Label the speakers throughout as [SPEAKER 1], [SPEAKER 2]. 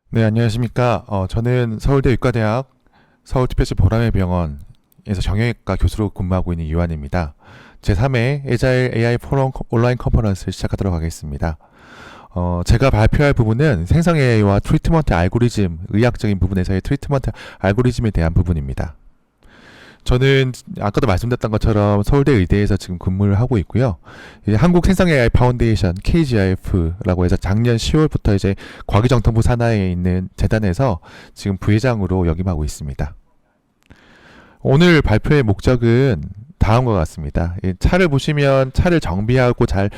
[SPEAKER 1] 네, 안녕하십니까. 저는 서울대 의과대학 서울특별시 보람의 병원에서 정형외과 교수로 근무하고 있는 이완입니다. 제3회 에자일 AI 포럼 온라인 컨퍼런스를 시작하도록 하겠습니다. 제가 발표할 부분은 생성 AI와 트리트먼트 알고리즘, 의학적인 부분에서의 트리트먼트 알고리즘에 대한 부분입니다. 저는 아까도 말씀드렸던 것처럼 서울대 의대에서 지금 근무를 하고 있고요. 이제 한국 생성 AI 파운데이션 KGIF라고 해서 작년 10월부터 이제 과기정통부 산하에 있는 재단에서 지금 부회장으로 역임하고 있습니다. 오늘 발표의 목적은 다음과 같습니다. 이 차를 보시면 차를 정비하고 잘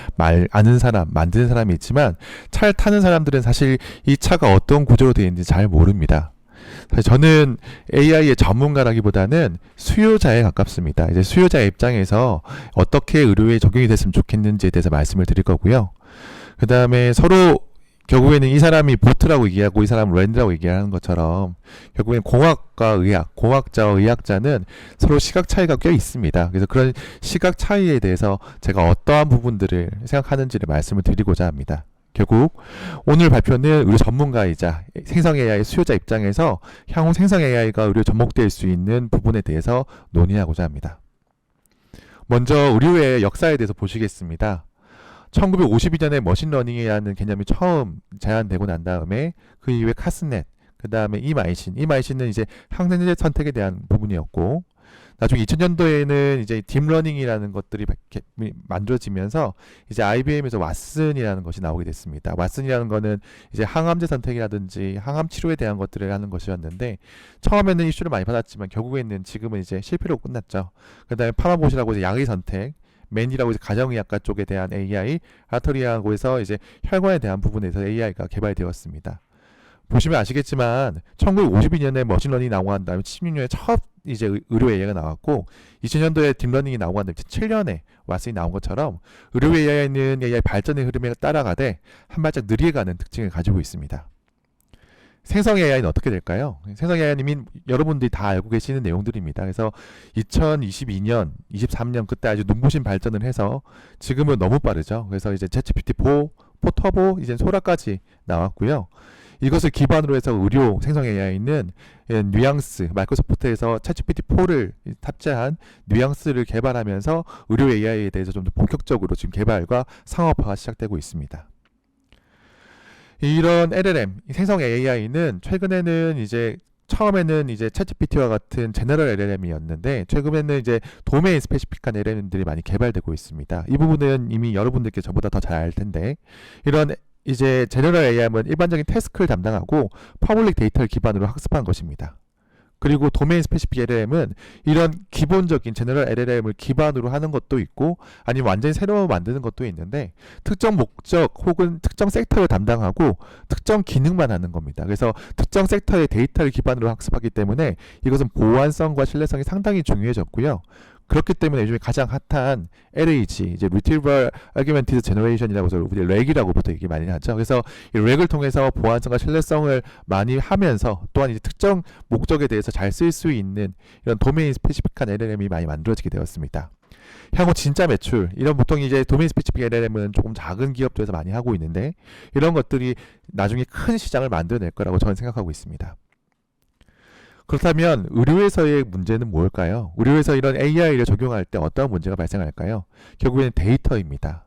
[SPEAKER 1] 아는 사람, 만드는 사람이 있지만 차를 타는 사람들은 사실 이 차가 어떤 구조로 되어 있는지 잘 모릅니다. 사실 저는 AI의 전문가라기보다는 수요자에 가깝습니다. 이제 수요자 입장에서 어떻게 의료에 적용이 됐으면 좋겠는지에 대해서 말씀을 드릴 거고요. 그 다음에 서로 결국에는 이 사람이 보트라고 얘기하고 이 사람은 랜드라고 얘기하는 것처럼 결국에는 공학과 의학, 공학자와 의학자는 서로 시각 차이가 꽤 있습니다. 그래서 그런 시각 차이에 대해서 제가 어떠한 부분들을 생각하는지를 말씀을 드리고자 합니다. 결국 오늘 발표는 의료 전문가이자 생성 AI 수요자 입장에서 향후 생성 AI가 의료 접목될 수 있는 부분에 대해서 논의하고자 합니다. 먼저 의료의 역사에 대해서 보시겠습니다. 1952년에 머신러닝이라는 개념이 처음 제안되고 난 다음에 그 이후에 카스넷, 그 다음에 이마이신은 이제 항생제 선택에 대한 부분이었고, 나중에 2000년도에는 이제 딥러닝이라는 것들이 만들어지면서 이제 IBM에서 왓슨이라는 것이 나오게 됐습니다. 왓슨이라는 거는 이제 항암제 선택이라든지 항암 치료에 대한 것들을 하는 것이었는데 처음에는 이슈를 많이 받았지만 결국에는 지금은 이제 실패로 끝났죠. 그다음에 파마보시라고 이제 약의 선택, 맨이라고 이제 가정의학과 쪽에 대한 AI, 아토리아고 해서 이제 혈관에 대한 부분에서 AI가 개발되었습니다. 보시면 아시겠지만 1952년에 머신러닝이 나오고 난 다음에 16년에 첫 이제 의료 AI가 나왔고 2000년도에 딥러닝이 나오고 난 다음에 2007년에 왓슨이 나온 것처럼 의료 AI는 AI 발전의 흐름에 따라가되 한 발짝 느리게 가는 특징을 가지고 있습니다. 생성 AI는 어떻게 될까요? 생성 AI는 여러분들이 다 알고 계시는 내용들입니다. 그래서 2022년, 23년 그때 아주 눈부신 발전을 해서 지금은 너무 빠르죠. 그래서 이제 챗GPT 4, 터보, 이제 소라까지 나왔고요. 이것을 기반으로 해서 의료 생성 AI는 뉘앙스, 마이크로소프트에서 챗GPT4를 탑재한 뉘앙스를 개발하면서 의료 AI에 대해서 좀 더 본격적으로 지금 개발과 상업화가 시작되고 있습니다. 이런 LLM, 생성 AI는 최근에는 이제 처음에는 이제 챗GPT와 같은 제너럴 LLM이었는데 최근에는 이제 도메인 스페시픽한 LLM들이 많이 개발되고 있습니다. 이 부분은 이미 여러분들께 저보다 더 잘 알 텐데 이런 이제 제너럴 AI는 일반적인 태스크를 담당하고 퍼블릭 데이터를 기반으로 학습한 것입니다. 그리고 도메인 스페시픽 LLM은 이런 기본적인 제너럴 LLM을 기반으로 하는 것도 있고 아니면 완전히 새로 만드는 것도 있는데 특정 목적 혹은 특정 섹터를 담당하고 특정 기능만 하는 겁니다. 그래서 특정 섹터의 데이터를 기반으로 학습하기 때문에 이것은 보안성과 신뢰성이 상당히 중요해졌고요. 그렇기 때문에 요즘에 가장 핫한 LAG, 이제 Retrieval Augmented Generation이라고 해서 우리 렉이라고 보통 얘기 많이 하죠. 그래서 이 렉을 통해서 보안성과 신뢰성을 많이 하면서 또한 이제 특정 목적에 대해서 잘 쓸 수 있는 이런 도메인 스페시픽한 LLM이 많이 만들어지게 되었습니다. 향후 진짜 매출, 이런 보통 이제 도메인 스페시픽 LLM은 조금 작은 기업들에서 많이 하고 있는데 이런 것들이 나중에 큰 시장을 만들어낼 거라고 저는 생각하고 있습니다. 그렇다면 의료에서의 문제는 뭘까요? 의료에서 이런 AI를 적용할 때 어떤 문제가 발생할까요? 결국에는 데이터입니다.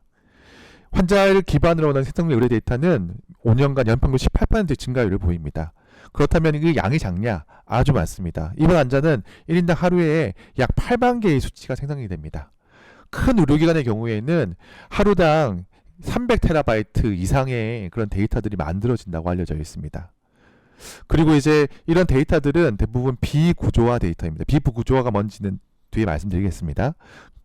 [SPEAKER 1] 환자를 기반으로 하는 생성 의료 데이터는 5년간 연평균 18% 증가율을 보입니다. 그렇다면 그 양이 작냐? 아주 많습니다. 이번 환자는 1인당 하루에 약 8만 개의 수치가 생성이 됩니다. 큰 의료기관의 경우에는 하루당 300테라바이트 이상의 그런 데이터들이 만들어진다고 알려져 있습니다. 그리고 이제 이런 데이터들은 대부분 비구조화 데이터입니다. 비구조화가 뭔지는 뒤에 말씀드리겠습니다.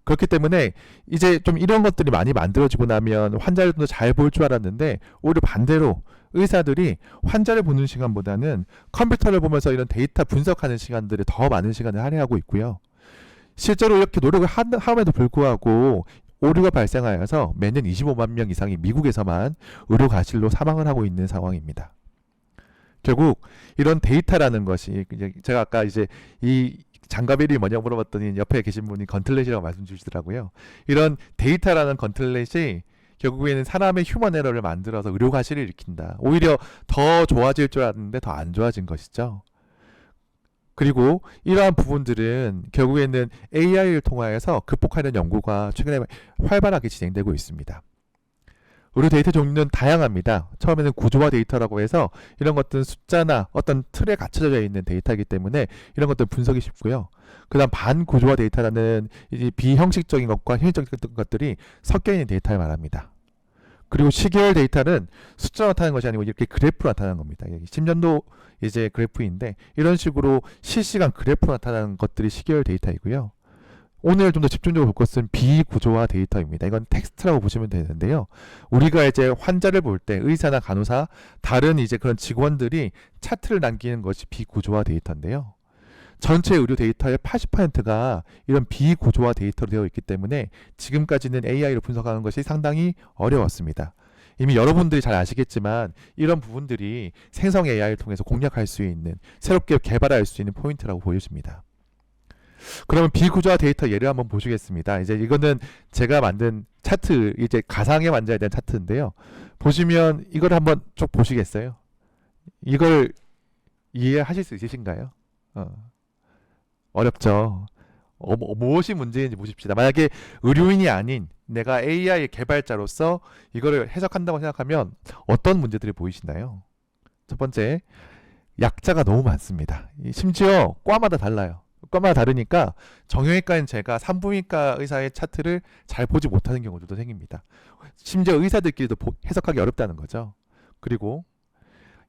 [SPEAKER 1] 그렇기 때문에 이제 좀 이런 것들이 많이 만들어지고 나면 환자를 좀 더 잘 볼 줄 알았는데 오히려 반대로 의사들이 환자를 보는 시간보다는 컴퓨터를 보면서 이런 데이터 분석하는 시간들에 더 많은 시간을 할애하고 있고요. 실제로 이렇게 노력을 함에도 불구하고 오류가 발생하여서 매년 25만 명 이상이 미국에서만 의료 과실로 사망을 하고 있는 상황입니다. 결국 이런 데이터라는 것이 제가 아까 이제 이 장갑 이름이 뭐냐고 물어봤더니 옆에 계신 분이 건틀렛이라고 말씀 주시더라고요. 이런 데이터라는 건틀렛이 결국에는 사람의 휴먼 에러를 만들어서 의료 과실을 일으킨다. 오히려 더 좋아질 줄 알았는데 더 안 좋아진 것이죠. 그리고 이러한 부분들은 결국에는 AI를 통하여서 극복하는 연구가 최근에 활발하게 진행되고 있습니다. 의료 데이터 종류는 다양합니다. 처음에는 구조화 데이터라고 해서 이런 것들은 숫자나 어떤 틀에 갖춰져 있는 데이터이기 때문에 이런 것들 분석이 쉽고요. 그 다음 반구조화 데이터라는 이제 비형식적인 것과 형식적인 것들이 섞여 있는 데이터를 말합니다. 그리고 시계열 데이터는 숫자로 나타나는 것이 아니고 이렇게 그래프로 나타나는 겁니다. 10년도 이제 그래프인데 이런 식으로 실시간 그래프로 나타나는 것들이 시계열 데이터이고요. 오늘 좀 더 집중적으로 볼 것은 비구조화 데이터입니다. 이건 텍스트라고 보시면 되는데요. 우리가 이제 환자를 볼 때 의사나 간호사, 다른 이제 그런 직원들이 차트를 남기는 것이 비구조화 데이터인데요. 전체 의료 데이터의 80%가 이런 비구조화 데이터로 되어 있기 때문에 지금까지는 AI로 분석하는 것이 상당히 어려웠습니다. 이미 여러분들이 잘 아시겠지만 이런 부분들이 생성 AI를 통해서 공략할 수 있는, 새롭게 개발할 수 있는 포인트라고 보여집니다. 그러면 비구조화 데이터 예를 한번 보시겠습니다. 이제 이거는 제가 만든 차트, 이제 가상의 환자에 대한 차트인데요. 보시면 이걸 한번 쭉 보시겠어요? 이걸 이해하실 수 있으신가요? 어렵죠. 무엇이 문제인지 보십시다. 만약에 의료인이 아닌 내가 AI 개발자로서 이거를 해석한다고 생각하면 어떤 문제들이 보이시나요? 첫 번째, 약자가 너무 많습니다. 심지어 과마다 달라요. 과마다 다르니까 정형외과인 제가 산부인과 의사의 차트를 잘 보지 못하는 경우들도 생깁니다. 심지어 의사들끼리도 해석하기 어렵다는 거죠. 그리고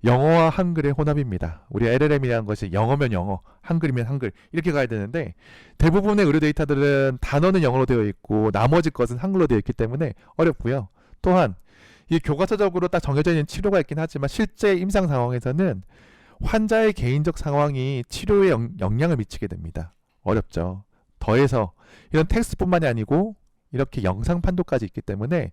[SPEAKER 1] 영어와 한글의 혼합입니다. 우리 LLM이라는 것이 영어면 영어, 한글이면 한글 이렇게 가야 되는데 대부분의 의료 데이터들은 단어는 영어로 되어 있고 나머지 것은 한글로 되어 있기 때문에 어렵고요. 또한 이 교과서적으로 딱 정해져 있는 치료가 있긴 하지만 실제 임상 상황에서는 환자의 개인적 상황이 치료에 영향을 미치게 됩니다. 어렵죠. 더해서 이런 텍스트뿐만이 아니고 이렇게 영상 판도까지 있기 때문에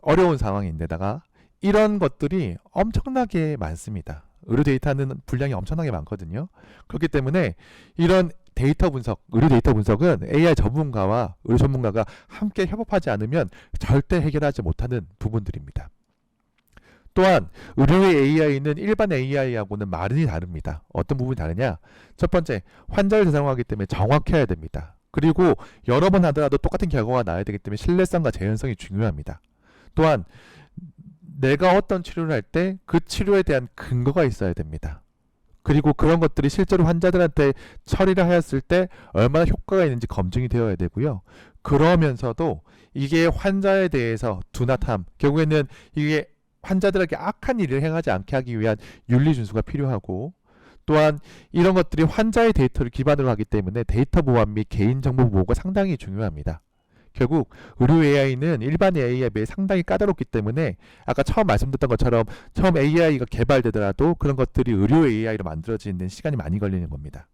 [SPEAKER 1] 어려운 상황인데다가 이런 것들이 엄청나게 많습니다. 의료 데이터는 분량이 엄청나게 많거든요. 그렇기 때문에 이런 데이터 분석, 의료 데이터 분석은 AI 전문가와 의료 전문가가 함께 협업하지 않으면 절대 해결하지 못하는 부분들입니다. 또한 의료의 AI는 일반 AI하고는 많이 다릅니다. 어떤 부분이 다르냐? 첫 번째, 환자를 대상으로 하기 때문에 정확해야 됩니다. 그리고 여러 번 하더라도 똑같은 결과가 나와야 되기 때문에 신뢰성과 재현성이 중요합니다. 또한 내가 어떤 치료를 할 때 그 치료에 대한 근거가 있어야 됩니다. 그리고 그런 것들이 실제로 환자들한테 처리를 하였을 때 얼마나 효과가 있는지 검증이 되어야 되고요. 그러면서도 이게 환자에 대해서 두나탐, 결국에는 이게 환자들에게 악한 일을 행하지 않게 하기 위한 윤리 준수가 필요하고, 또한 이런 것들이 환자의 데이터를 기반으로 하기 때문에 데이터 보안 및 개인정보 보호가 상당히 중요합니다. 결국 의료 AI는 일반 AI에 비해 상당히 까다롭기 때문에 아까 처음 말씀드렸던 것처럼 처음 AI가 개발되더라도 그런 것들이 의료 AI로 만들어지는 시간이 많이 걸리는 겁니다.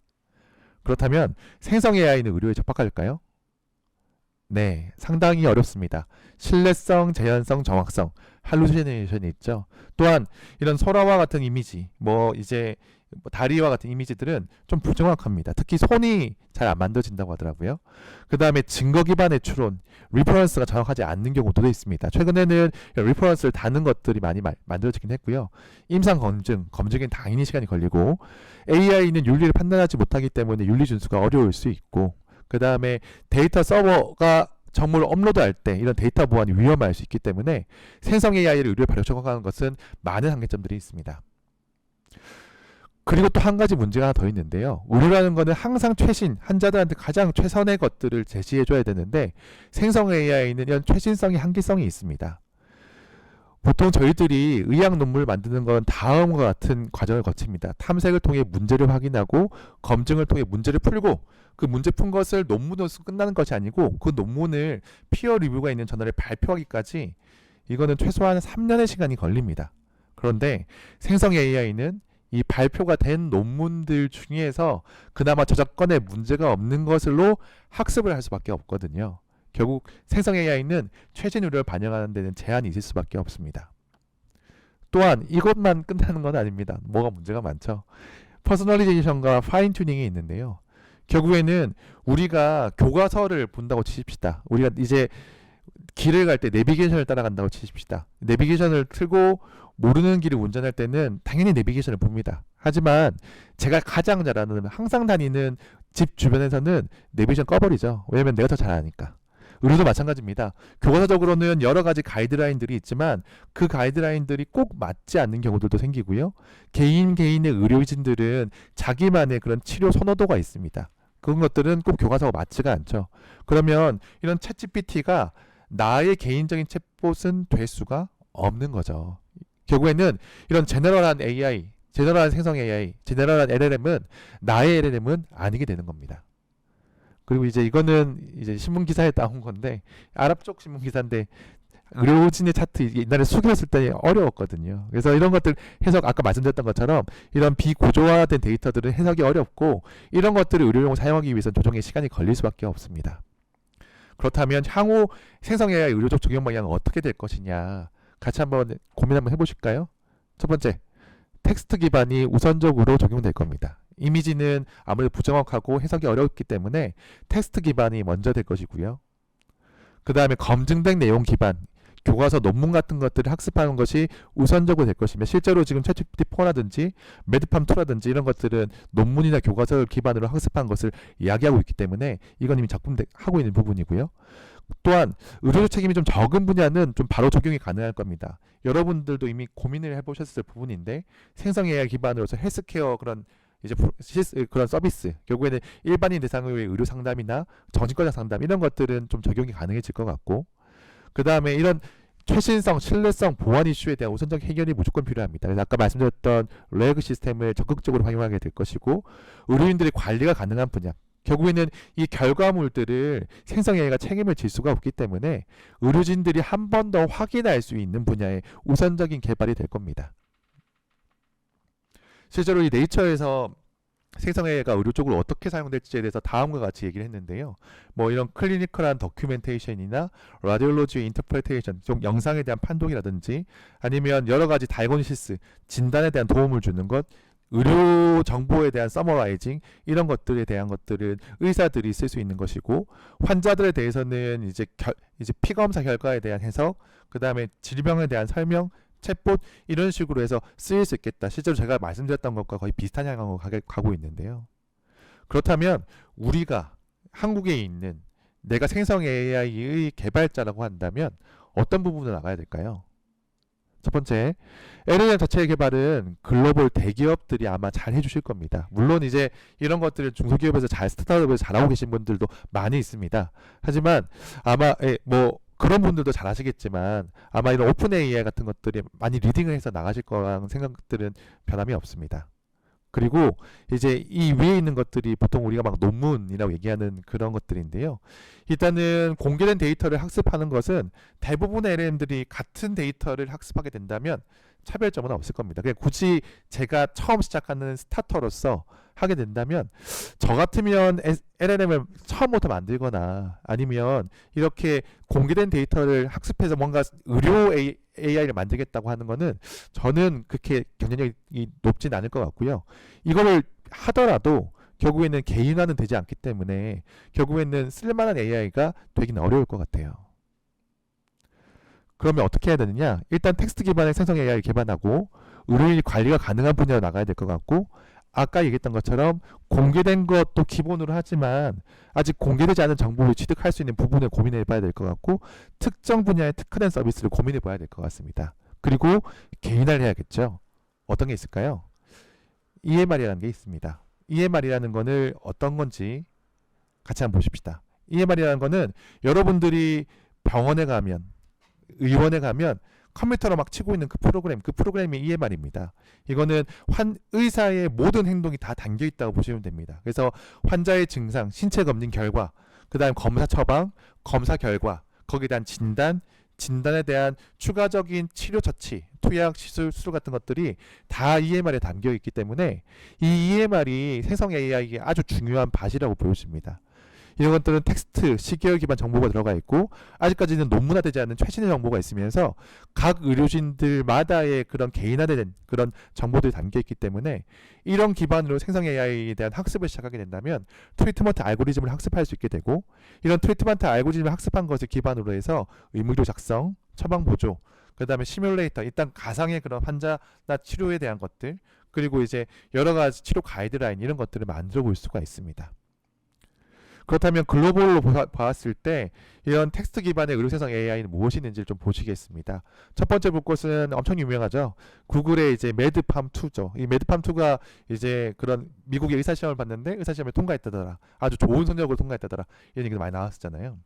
[SPEAKER 1] 그렇다면 생성 AI는 의료에 적합할까요? 네, 상당히 어렵습니다. 신뢰성, 재현성, 정확성, 할루시네이션이 있죠. 또한 이런 소라와 같은 이미지, 이제 다리와 같은 이미지들은 좀 부정확합니다. 특히 손이 잘 안 만들어진다고 하더라고요. 그 다음에 증거 기반의 추론, 리퍼런스가 정확하지 않는 경우도 있습니다. 최근에는 리퍼런스를 다는 것들이 많이 만들어지긴 했고요. 임상 검증엔 당연히 시간이 걸리고, AI는 윤리를 판단하지 못하기 때문에 윤리 준수가 어려울 수 있고, 그 다음에 데이터 서버가 정보를 업로드할 때 이런 데이터 보안이 위험할 수 있기 때문에 생성 AI를 의료에 바로 적용하는 것은 많은 한계점들이 있습니다. 그리고 또 한 가지 문제가 하나 더 있는데요. 의료라는 거는 항상 최신, 환자들한테 가장 최선의 것들을 제시해줘야 되는데 생성 AI는 이런 최신성이 한계성이 있습니다. 보통 저희들이 의학 논문을 만드는 건 다음과 같은 과정을 거칩니다. 탐색을 통해 문제를 확인하고 검증을 통해 문제를 풀고 그 문제 푼 것을 논문으로 끝나는 것이 아니고 그 논문을 피어 리뷰가 있는 저널에 발표하기까지 이거는 최소한 3년의 시간이 걸립니다. 그런데 생성 AI는 이 발표가 된 논문들 중에서 그나마 저작권에 문제가 없는 것으로 학습을 할 수밖에 없거든요. 결국 생성 AI는 최신 의료를 반영하는 데는 제한이 있을 수밖에 없습니다. 또한 이것만 끝나는 건 아닙니다. 뭐가 문제가 많죠. 퍼스널리제이션과 파인 튜닝이 있는데요. 결국에는 우리가 교과서를 본다고 치십시다. 우리가 이제 길을 갈 때 내비게이션을 따라간다고 치십시다. 내비게이션을 틀고 모르는 길을 운전할 때는 당연히 내비게이션을 봅니다. 하지만 제가 가장 잘 아는, 항상 다니는 집 주변에서는 내비게이션 꺼버리죠. 왜냐면 내가 더 잘 아니까. 의료도 마찬가지입니다. 교과서적으로는 여러 가지 가이드라인들이 있지만 그 가이드라인들이 꼭 맞지 않는 경우들도 생기고요. 개인의 의료진들은 자기만의 그런 치료 선호도가 있습니다. 그런 것들은 꼭 교과서가 맞지가 않죠. 그러면 이런 챗GPT가 나의 개인적인 챗봇은 될 수가 없는 거죠. 결국에는 이런 제너럴한 AI, 제너럴한 생성 AI, 제너럴한 LLM은 나의 LLM은 아니게 되는 겁니다. 그리고 이제 이거는 이제 신문 기사에 나온 건데, 아랍 쪽 신문 기사인데, 의료진의 차트 옛날에 수기했을 때 어려웠거든요. 그래서 이런 것들 해석, 아까 말씀드렸던 것처럼 이런 비고조화된 데이터들은 해석이 어렵고, 이런 것들을 의료용으로 사용하기 위해서 조정에 시간이 걸릴 수밖에 없습니다. 그렇다면 향후 생성 AI 의료적 적용 방향은 어떻게 될 것이냐, 같이 한번 고민 한번 해보실까요? 첫 번째, 텍스트 기반이 우선적으로 적용될 겁니다. 이미지는 아무래도 부정확하고 해석이 어렵기 때문에 텍스트 기반이 먼저 될 것이고요. 그 다음에 검증된 내용 기반, 교과서 논문 같은 것들을 학습하는 것이 우선적으로 될 것이며, 실제로 지금 챗GPT4라든지 매드팜2라든지 이런 것들은 논문이나 교과서를 기반으로 학습한 것을 이야기하고 있기 때문에 이건 이미 작동하고 있는 부분이고요. 또한 의료적 책임이 좀 적은 분야는 좀 바로 적용이 가능할 겁니다. 여러분들도 이미 고민을 해보셨을 부분인데, 생성 AI 기반으로서 헬스케어 그런 이제 그런 서비스, 결국에는 일반인 대상의 의료 상담이나 정신과적 상담 이런 것들은 좀 적용이 가능해질 것 같고, 그 다음에 이런 최신성, 신뢰성, 보안 이슈에 대한 우선적 해결이 무조건 필요합니다. 그래서 아까 말씀드렸던 레그 시스템을 적극적으로 활용하게 될 것이고, 의료인들의 관리가 가능한 분야, 결국에는 이 결과물들을 생성 AI가 책임을 질 수가 없기 때문에 의료진들이 한 번 더 확인할 수 있는 분야의 우선적인 개발이 될 겁니다. 실제로 이 네이처에서 생성 AI가 의료 쪽으로 어떻게 사용될지에 대해서 다음과 같이 얘기를 했는데요. 뭐 이런 클리니컬한 도큐멘테이션이나 라디올로지 인터프레테이션, 좀 영상에 대한 판독이라든지, 아니면 여러 가지 다이고니시스, 진단에 대한 도움을 주는 것, 의료 정보에 대한 서머라이징, 이런 것들에 대한 것들은 의사들이 쓸 수 있는 것이고, 환자들에 대해서는 이제 피검사 결과에 대한 해석, 그 다음에 질병에 대한 설명, 챗봇 이런 식으로 해서 쓰일 수 있겠다. 실제로 제가 말씀드렸던 것과 거의 비슷한 향으로 가고 있는데요. 그렇다면 우리가 한국에 있는, 내가 생성 AI의 개발자라고 한다면 어떤 부분을 나가야 될까요? 첫 번째, LLM 자체의 개발은 글로벌 대기업들이 아마 잘 해주실 겁니다. 물론 이제 이런 것들을 중소기업에서 스타트업에서 잘하고 계신 분들도 많이 있습니다. 하지만 아마 뭐 그런 분들도 잘 아시겠지만 아마 이런 오픈 AI 같은 것들이 많이 리딩을 해서 나가실 거라는 생각들은 변함이 없습니다. 그리고 이제 이 위에 있는 것들이 보통 우리가 막 논문이라고 얘기하는 그런 것들인데요. 일단은 공개된 데이터를 학습하는 것은 대부분의 LLM들이 같은 데이터를 학습하게 된다면 차별점은 없을 겁니다. 그냥 굳이 제가 처음 시작하는 스타터로서 하게 된다면, 저 같으면 LLM을 처음부터 만들거나 아니면 이렇게 공개된 데이터를 학습해서 뭔가 의료 AI를 만들겠다고 하는 거는 저는 그렇게 경쟁력이 높진 않을 것 같고요. 이거를 하더라도 결국에는 개인화는 되지 않기 때문에 결국에는 쓸만한 AI가 되기는 어려울 것 같아요. 그러면 어떻게 해야 되느냐? 일단 텍스트 기반의 생성 AI를 개발하고 의료인 관리가 가능한 분야로 나가야 될 것 같고, 아까 얘기했던 것처럼 공개된 것도 기본으로 하지만 아직 공개되지 않은 정보를 취득할 수 있는 부분을 고민해 봐야 될 것 같고, 특정 분야의 특화된 서비스를 고민해 봐야 될 것 같습니다. 그리고 개인화를 해야겠죠. 어떤 게 있을까요? EMR이라는 게 있습니다. EMR이라는 거는 어떤 건지 같이 한번 보십시다. EMR이라는 거는 여러분들이 병원에 가면, 의원에 가면 컴퓨터로 막 치고 있는 그 프로그램이 EMR입니다. 이거는 의사의 모든 행동이 다 담겨 있다고 보시면 됩니다. 그래서 환자의 증상, 신체 검진 결과, 그 다음 검사 처방, 검사 결과, 거기에 대한 진단에 대한 추가적인 치료 처치, 투약, 시술, 수술 같은 것들이 다 EMR에 담겨 있기 때문에 이 EMR이 생성 AI의 아주 중요한 밭이라고 보여집니다. 이런 것들은 텍스트, 시계열 기반 정보가 들어가 있고 아직까지는 논문화되지 않은 최신의 정보가 있으면서 각 의료진들마다의 그런 개인화된 그런 정보들이 담겨 있기 때문에 이런 기반으로 생성 AI에 대한 학습을 시작하게 된다면 트리트먼트 알고리즘을 학습할 수 있게 되고 이런 트리트먼트 알고리즘을 학습한 것을 기반으로 해서 의무료 작성, 처방 보조, 그 다음에 시뮬레이터, 일단 가상의 그런 환자나 치료에 대한 것들, 그리고 이제 여러 가지 치료 가이드라인 이런 것들을 만들어 볼 수가 있습니다. 그렇다면 글로벌로 봤을 때 이런 텍스트 기반의 의료생성 AI는 무엇이 있는지를 좀 보시겠습니다. 첫 번째 볼 것은 엄청 유명하죠. 구글의 이제 매드팜2죠. 이 매드팜2가 이제 그런 미국의 의사시험을 봤는데 의사시험에 통과했다더라. 아주 좋은 성적으로 통과했다더라. 이런 얘기도 많이 나왔었잖아요.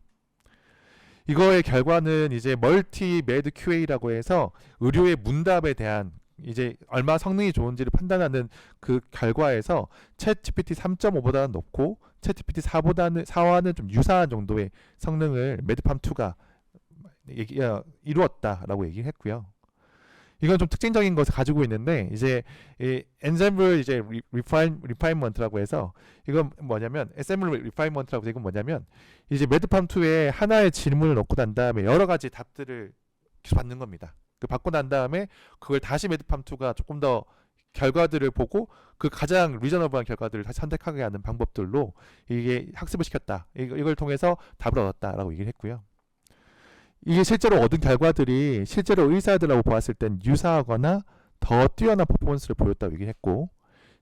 [SPEAKER 1] 이거의 결과는 이제 멀티 매드 QA라고 해서 의료의 문답에 대한 이제 얼마 성능이 좋은지를 판단하는 그 결과에서 챗 GPT 3.5보다는 높고 챗 GPT 4와는 좀 유사한 정도의 성능을 매드팜2가 이루었다라고 얘기를 했고요. 이건 좀 특징적인 것을 가지고 있는데 이제 이 엔semble 이제 리파인먼트라고 해서 이건 뭐냐면 엔semble 리파인먼트라고 해서 이건 뭐냐면 이제 매드팜2에 하나의 질문을 넣고 난 다음에 여러 가지 답들을 계속 받는 겁니다. 그 받고 난 다음에 그걸 다시 매드팜2가 조금 더 결과들을 보고 그 가장 리저너블한 결과들을 다시 선택하게 하는 방법들로 이게 학습을 시켰다. 이걸 통해서 답을 얻었다라고 얘기를 했고요. 이게 실제로 얻은 결과들이 실제로 의사들하고 보았을 땐 유사하거나 더 뛰어난 퍼포먼스를 보였다고 얘기를 했고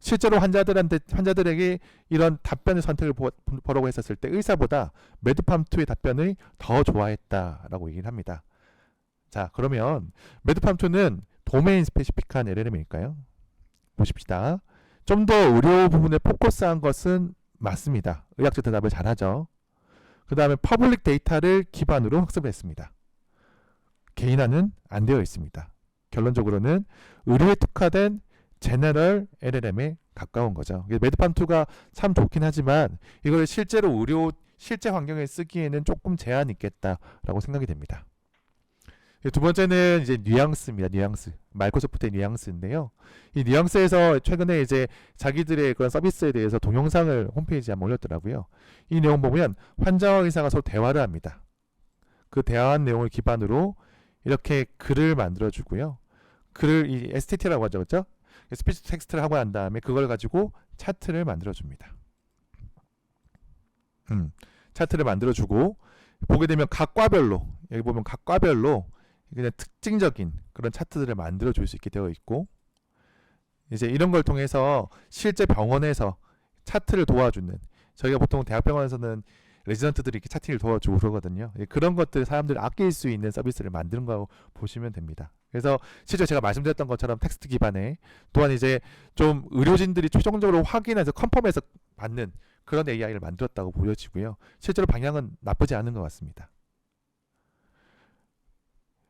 [SPEAKER 1] 실제로 환자들에게 이런 답변의 선택을 보라고 했었을 때 의사보다 매드팜2의 답변을 더 좋아했다라고 얘기를 합니다. 자, 그러면 매드팜2는 도메인 스페시픽한 LLM일까요? 보십시다. 좀 더 의료 부분에 포커스한 것은 맞습니다. 의학적 대답을 잘하죠. 그 다음에 퍼블릭 데이터를 기반으로 학습을 했습니다. 개인화는 안 되어 있습니다. 결론적으로는 의료에 특화된 제너럴 LLM에 가까운 거죠. 매드팜2가 참 좋긴 하지만 이걸 실제로 실제 환경에 쓰기에는 조금 제한이 있겠다라고 생각이 됩니다. 두 번째는 이제 뉘앙스입니다. 뉘앙스. 마이크로소프트의 뉘앙스인데요. 이 뉘앙스에서 최근에 이제 자기들의 그런 서비스에 대해서 동영상을 홈페이지에 한번 올렸더라고요. 이 내용 보면 환자와 의사가 서로 대화를 합니다. 그 대화한 내용을 기반으로 이렇게 글을 만들어주고요. 글을 이 STT라고 하죠. 그렇죠? 스피치 텍스트를 하고 난 다음에 그걸 가지고 차트를 만들어줍니다. 차트를 만들어주고 보게 되면 각 과별로 여기 보면 각 과별로 그냥 특징적인 그런 차트들을 만들어 줄 수 있게 되어 있고 이제 이런 걸 통해서 실제 병원에서 차트를 도와주는 저희가 보통 대학병원에서는 레지던트들이 이렇게 차트를 도와주고 그러거든요. 그런 것들 사람들이 아낄 수 있는 서비스를 만드는 거라고 보시면 됩니다. 그래서 실제 제가 말씀드렸던 것처럼 텍스트 기반에 또한 이제 좀 의료진들이 최종적으로 확인해서 컨펌해서 받는 그런 AI를 만들었다고 보여지고요. 실제로 방향은 나쁘지 않은 것 같습니다.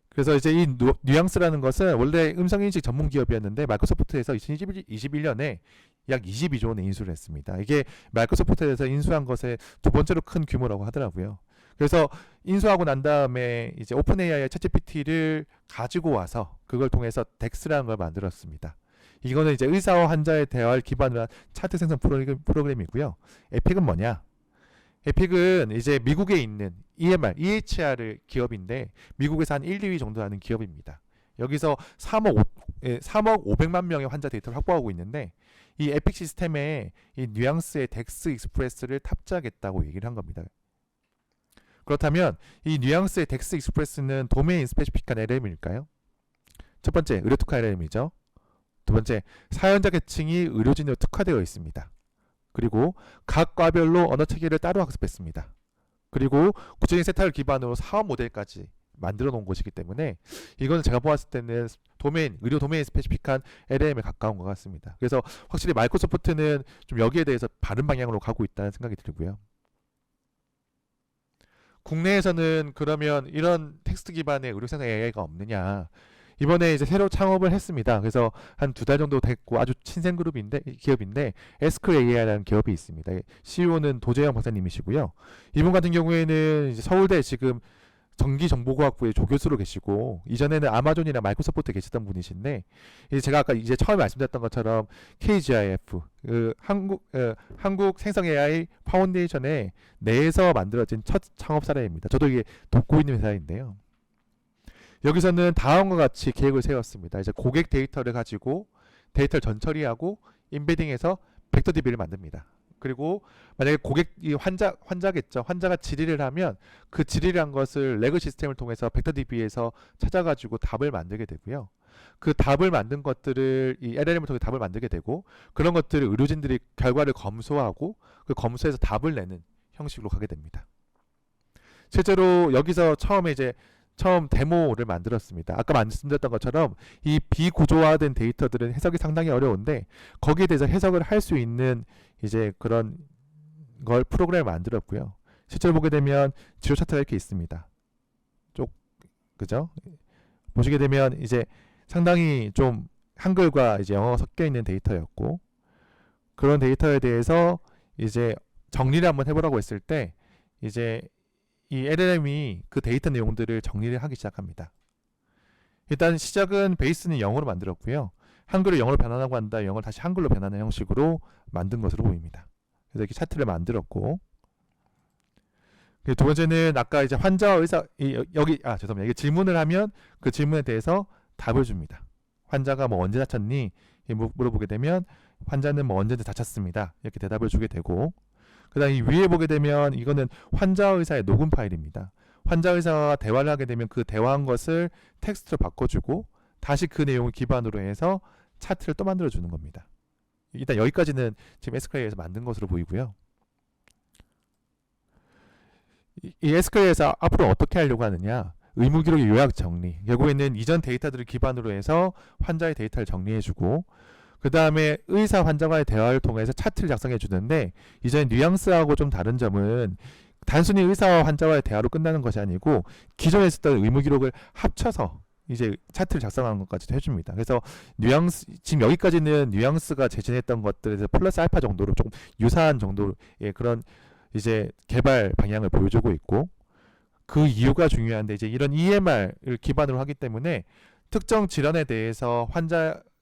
[SPEAKER 1] 그래서 이제 이 뉘앙스라는 것은 원래 음성인식 전문 기업이었는데 마이크로소프트에서 2021년에 약 22조 원의 인수를 했습니다. 이게 마이크로소프트에서 인수한 것의 두 번째로 큰 규모라고 하더라고요. 그래서 인수하고 난 다음에 이제 오픈 AI의 챗GPT를 가지고 와서 그걸 통해서 덱스라는 걸 만들었습니다. 이거는 이제 의사와 환자의 대화를 기반으로 한 차트 생성 프로그램이고요. 에픽은 뭐냐? 에픽은 이제 미국에 있는 EHR 기업인데 미국에서 한 1, 2위 정도 하는 기업입니다. 여기서 3억 500만 명의 환자 데이터를 확보하고 있는데 이 에픽 시스템에 이 뉘앙스의 덱스 익스프레스를 탑재하겠다고 얘기를 한 겁니다. 그렇다면 이 뉘앙스의 덱스 익스프레스는 도메인 스페시픽한 LLM일까요? 첫 번째, 의료 특화 LLM이죠. 두 번째, 사연자 계층이 의료진으로 특화되어 있습니다. 그리고 각 과별로 언어 체계를 따로 학습했습니다. 그리고 구체적인 세타를 기반으로 사업 모델까지 만들어 놓은 것이기 때문에 이건 제가 보았을 때는 의료 도메인 스페시픽한 LLM에 가까운 것 같습니다. 그래서 확실히 마이크로소프트는 좀 여기에 대해서 바른 방향으로 가고 있다는 생각이 들고요. 국내에서는 그러면 이런 텍스트 기반의 의료생성 AI가 없느냐? 이번에 이제 새로 창업을 했습니다. 그래서 한 2달 정도 됐고 아주 신생 기업인데 에스클 AI라는 기업이 있습니다. CEO는 도재영 박사님이시고요. 이분 같은 경우에는 이제 서울대 지금 전기정보과학부의 조교수로 계시고 이전에는 아마존이나 마이크로소프트에 계시던 분이신데 이제 제가 아까 이제 처음에 말씀드렸던 것처럼 KGIF 한국 생성 AI 파운데이션의 내에서 만들어진 첫 창업 사례입니다. 저도 이게 돕고 있는 회사인데요. 여기서는 다음과 같이 계획을 세웠습니다. 이제 고객 데이터를 가지고 데이터를 전처리하고 인베딩해서 벡터 DB를 만듭니다. 그리고 만약에 고객이 환자겠죠. 환자가 질의를 하면 그 질의한 것을 레그 시스템을 통해서 벡터 DB에서 찾아가지고 답을 만들게 되고요. 그 답을 만든 것들을 이 LLM을 통해 답을 만들게 되고 그런 것들을 의료진들이 결과를 검수하고 그 검수해서 답을 내는 형식으로 가게 됩니다. 실제로 여기서 처음 데모를 만들었습니다. 아까 말씀드렸던 것처럼 이 비구조화된 데이터들은 해석이 상당히 어려운데 거기에 대해서 해석을 할 수 있는 이제 그런 걸 프로그램을 만들었고요. 실제로 보게 되면 지로 차트가 이렇게 있습니다. 그죠? 보시게 되면 이제 상당히 좀 한글과 이제 영어가 섞여 있는 데이터였고 그런 데이터에 대해서 이제 정리를 한번 해보라고 했을 때 이제 이 LLM이 그 데이터 내용들을 정리를 하기 시작합니다. 일단 시작은 베이스는 영어로 만들었고요. 한글을 영어로 변환하고 한 다음에 영어를 다시 한글로 변하는 형식으로 만든 것으로 보입니다. 그래서 이렇게 차트를 만들었고 두 번째는 아까 이제 환자와 의사 죄송합니다. 이게 질문을 하면 그 질문에 대해서 답을 줍니다. 환자가 뭐 언제 다쳤니? 물어보게 되면 환자는 뭐 언제든 다쳤습니다. 이렇게 대답을 주게 되고 그 다음 이 위에 보게 되면 이거는 환자 의사의 녹음 파일입니다. 환자 의사와 대화를 하게 되면 그 대화한 것을 텍스트로 바꿔주고 다시 그 내용을 기반으로 해서 차트를 또 만들어주는 겁니다. 일단 여기까지는 지금 SQL에서 만든 것으로 보이고요. 이 SQL에서 앞으로 어떻게 하려고 하느냐 의무 기록의 요약 정리 결국에는 이전 데이터들을 기반으로 해서 환자의 데이터를 정리해주고 그 다음에 의사 환자와의 대화를 통해서 차트를 작성해 주는데 이전 뉘앙스하고 좀 다른 점은 단순히 의사와 환자와의 대화로 끝나는 것이 아니고 기존에 있었던 의무 기록을 합쳐서 이제 차트를 작성하는 것까지도 해줍니다. 그래서 지금 여기까지는 뉘앙스가 제시했던 것들에서 플러스 알파 정도로 조금 유사한 정도의 그런 이제 개발 방향을 보여주고 있고 그 이유가 중요한데 이제 이런 EMR을 기반으로 하기 때문에 특정 질환에 대해서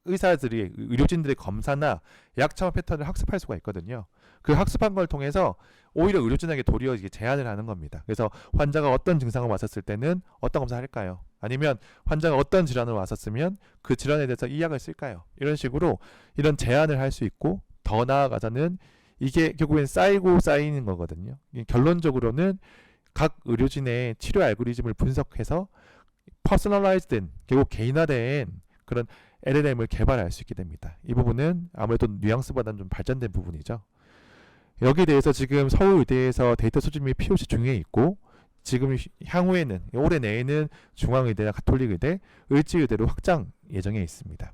[SPEAKER 1] 의료진들의 검사나 약 처방 패턴을 학습할 수가 있거든요. 그 학습한 걸 통해서 오히려 의료진에게 도리어 제안을 하는 겁니다. 그래서 환자가 어떤 증상을 왔었을 때는 어떤 검사를 할까요? 아니면 환자가 어떤 질환을 왔었으면 그 질환에 대해서 이 약을 쓸까요? 이런 식으로 이런 제안을 할 수 있고 더 나아가서는 이게 결국엔 쌓이고 쌓이는 거거든요. 결론적으로는 각 의료진의 치료 알고리즘을 분석해서 퍼스널라이즈된 결국 개인화된 그런 LLM을 개발할 수 있게 됩니다. 이 부분은 아무래도 뉘앙스보다는 좀 발전된 부분이죠. 여기에 대해서 지금 서울의대에서 데이터 수집 및 POC 중에 있고 지금 향후에는 올해 내에는 중앙의대나 가톨릭의대, 을지의대로 확장 예정에 있습니다.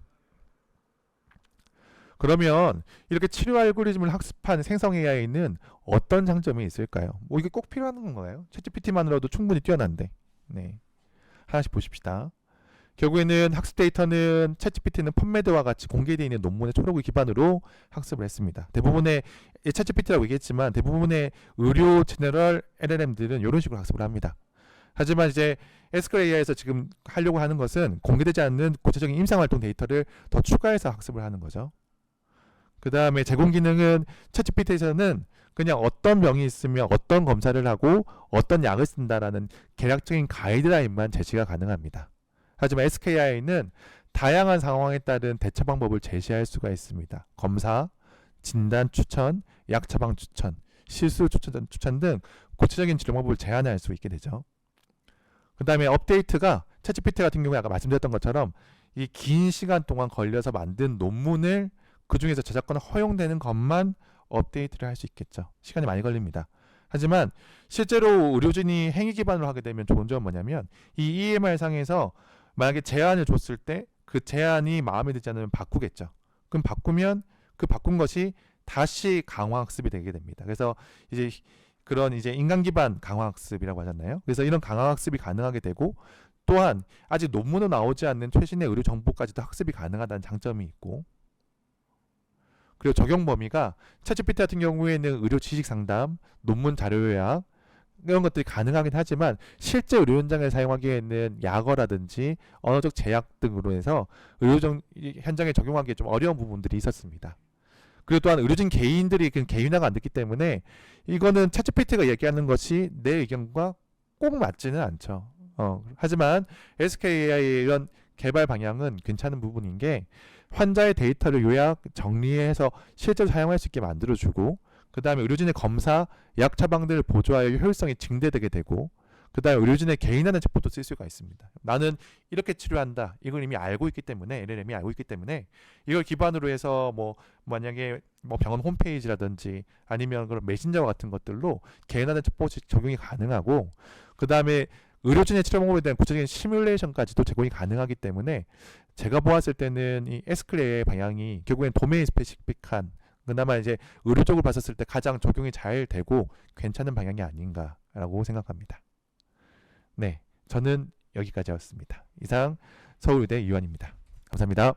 [SPEAKER 1] 그러면 이렇게 치료 알고리즘을 학습한 생성 AI는 어떤 장점이 있을까요? 뭐 이게 꼭 필요한 건가요? 챗GPT만으로도 충분히 뛰어난데. 네. 하나씩 보십시다. 결국에는 학습 데이터는 챗GPT는 펀메드와 같이 공개되어 있는 논문의 초록을 기반으로 학습을 했습니다. 대부분의 챗GPT라고 얘기했지만 대부분의 의료 제너럴 LLM들은 이런 식으로 학습을 합니다. 하지만 이제 SQL AI에서 지금 하려고 하는 것은 공개되지 않는 구체적인 임상활동 데이터를 더 추가해서 학습을 하는 거죠. 그 다음에 제공 기능은 챗GPT에서는 그냥 어떤 병이 있으면 어떤 검사를 하고 어떤 약을 쓴다라는 개략적인 가이드라인만 제시가 가능합니다. 하지만 SKI는 다양한 상황에 따른 대처 방법을 제시할 수가 있습니다. 검사, 진단 추천, 약 처방 추천, 실수 추천 등 구체적인 치료 방법을 제안할 수 있게 되죠. 그 다음에 업데이트가 챗GPT 같은 경우에 아까 말씀드렸던 것처럼 이 긴 시간 동안 걸려서 만든 논문을 그 중에서 저작권 허용되는 것만 업데이트를 할 수 있겠죠. 시간이 많이 걸립니다. 하지만 실제로 의료진이 행위 기반으로 하게 되면 좋은 점은 뭐냐면 이 EMR 상에서 만약에 제안을 줬을 때 그 제안이 마음에 들지 않으면 바꾸겠죠. 그럼 바꾸면 그 바꾼 것이 다시 강화학습이 되게 됩니다. 그래서 이제 그런 이제 인간 기반 강화학습이라고 하잖아요. 그래서 이런 강화학습이 가능하게 되고 또한 아직 논문으로 나오지 않는 최신의 의료 정보까지도 학습이 가능하다는 장점이 있고 그리고 적용 범위가 챗GPT 같은 경우에는 의료 지식 상담, 논문 자료 요약, 이런 것들이 가능하긴 하지만 실제 의료 현장에 사용하기에는 약어라든지 언어적 제약 등으로 해서 현장에 적용하기에 좀 어려운 부분들이 있었습니다. 그리고 또한 의료진 개인들이 그 개인화가 안 됐기 때문에 이거는 챗GPT가 얘기하는 것이 내 의견과 꼭 맞지는 않죠. 하지만 SKAI의 이런 개발 방향은 괜찮은 부분인 게 환자의 데이터를 요약, 정리해서 실제로 사용할 수 있게 만들어주고 그 다음에 의료진의 검사, 약 처방들을 보조하여 효율성이 증대되게 되고 그 다음에 의료진의 개인화된 챗봇도 쓸 수가 있습니다. 나는 이렇게 치료한다. 이걸 이미 알고 있기 때문에 LLM이 알고 있기 때문에 이걸 기반으로 해서 만약에 병원 홈페이지라든지 아니면 그런 메신저 같은 것들로 개인화된 챗봇이 적용이 가능하고 그 다음에 의료진의 치료 방법에 대한 구체적인 시뮬레이션까지도 제공이 가능하기 때문에 제가 보았을 때는 이 에스클레의 방향이 결국엔 도메인 스페시픽한 그나마 이제 의료 쪽을 봤었을 때 가장 적용이 잘 되고 괜찮은 방향이 아닌가라고 생각합니다. 네, 저는 여기까지였습니다. 이상 서울의대 유한입니다. 감사합니다.